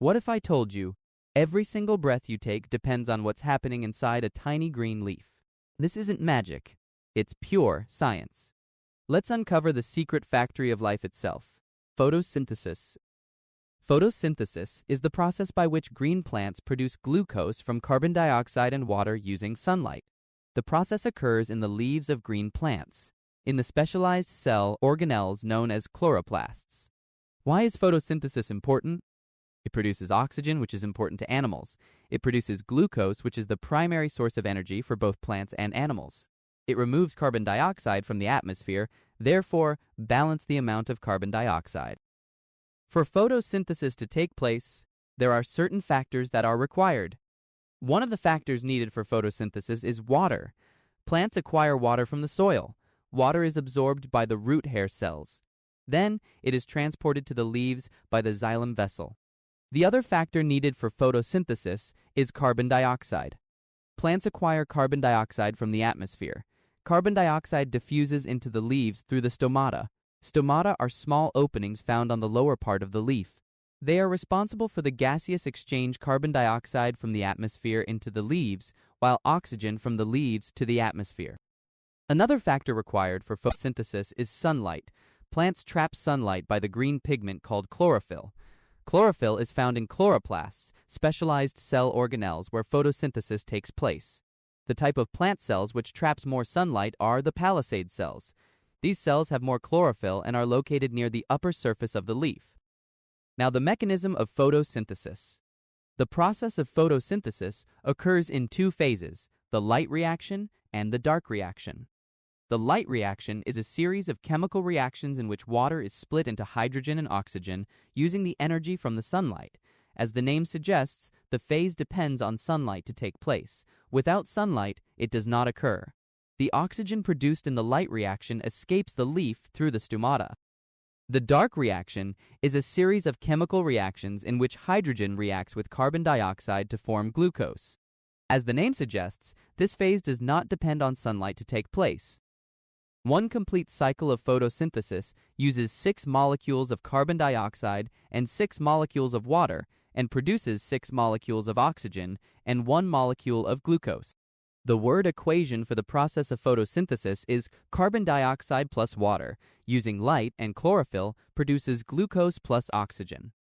What if I told you every single breath you take depends on what's happening inside a tiny green leaf? This isn't magic. It's pure science. Let's uncover the secret factory of life itself: photosynthesis. Photosynthesis is the process by which green plants produce glucose from carbon dioxide and water using sunlight. The process occurs in the leaves of green plants, in the specialized cell organelles known as chloroplasts. Why is photosynthesis important? It produces oxygen, which is important to animals. It produces glucose, which is the primary source of energy for both plants and animals. It removes carbon dioxide from the atmosphere, therefore balance the amount of carbon dioxide. For photosynthesis to take place, there are certain factors that are required. One of the factors needed for photosynthesis is water. Plants acquire water from the soil. Water is absorbed by the root hair cells. Then it is transported to the leaves by the xylem vessel. The other factor needed for photosynthesis is carbon dioxide. Plants acquire carbon dioxide from the atmosphere. Carbon dioxide diffuses into the leaves through the stomata. Stomata are small openings found on the lower part of the leaf. They are responsible for the gaseous exchange carbon dioxide from the atmosphere into the leaves, while oxygen from the leaves to the atmosphere. Another factor required for photosynthesis is sunlight. Plants trap sunlight by the green pigment called chlorophyll. Chlorophyll is found in chloroplasts, specialized cell organelles where photosynthesis takes place. The type of plant cells which traps more sunlight are the palisade cells. These cells have more chlorophyll and are located near the upper surface of the leaf. Now, the mechanism of photosynthesis. The process of photosynthesis occurs in two phases: the light reaction and the dark reaction. The light reaction is a series of chemical reactions in which water is split into hydrogen and oxygen using the energy from the sunlight. As the name suggests, the phase depends on sunlight to take place. Without sunlight, it does not occur. The oxygen produced in the light reaction escapes the leaf through the stomata. The dark reaction is a series of chemical reactions in which hydrogen reacts with carbon dioxide to form glucose. As the name suggests, this phase does not depend on sunlight to take place. One complete cycle of photosynthesis uses 6 molecules of carbon dioxide and 6 molecules of water and produces 6 molecules of oxygen and 1 molecule of glucose. The word equation for the process of photosynthesis is carbon dioxide plus water, using light and chlorophyll, produces glucose plus oxygen.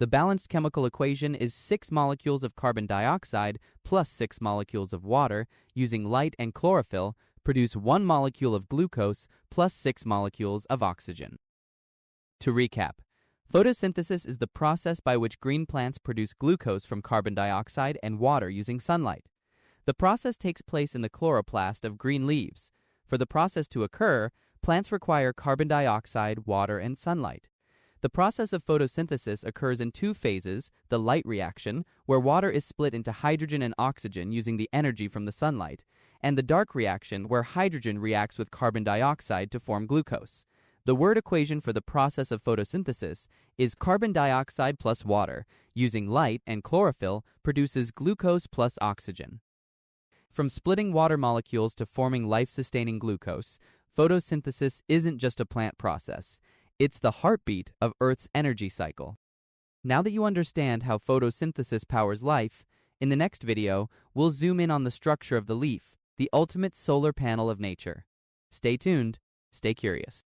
The balanced chemical equation is 6 molecules of carbon dioxide plus 6 molecules of water, using light and chlorophyll, produce 1 molecule of glucose plus 6 molecules of oxygen. To recap, photosynthesis is the process by which green plants produce glucose from carbon dioxide and water using sunlight. The process takes place in the chloroplast of green leaves. For the process to occur, plants require carbon dioxide, water, and sunlight. The process of photosynthesis occurs in two phases: the light reaction, where water is split into hydrogen and oxygen using the energy from the sunlight, and the dark reaction, where hydrogen reacts with carbon dioxide to form glucose. The word equation for the process of photosynthesis is carbon dioxide plus water, using light and chlorophyll, produces glucose plus oxygen. From splitting water molecules to forming life-sustaining glucose, photosynthesis isn't just a plant process. It's the heartbeat of Earth's energy cycle. Now that you understand how photosynthesis powers life, in the next video, we'll zoom in on the structure of the leaf, the ultimate solar panel of nature. Stay tuned, stay curious.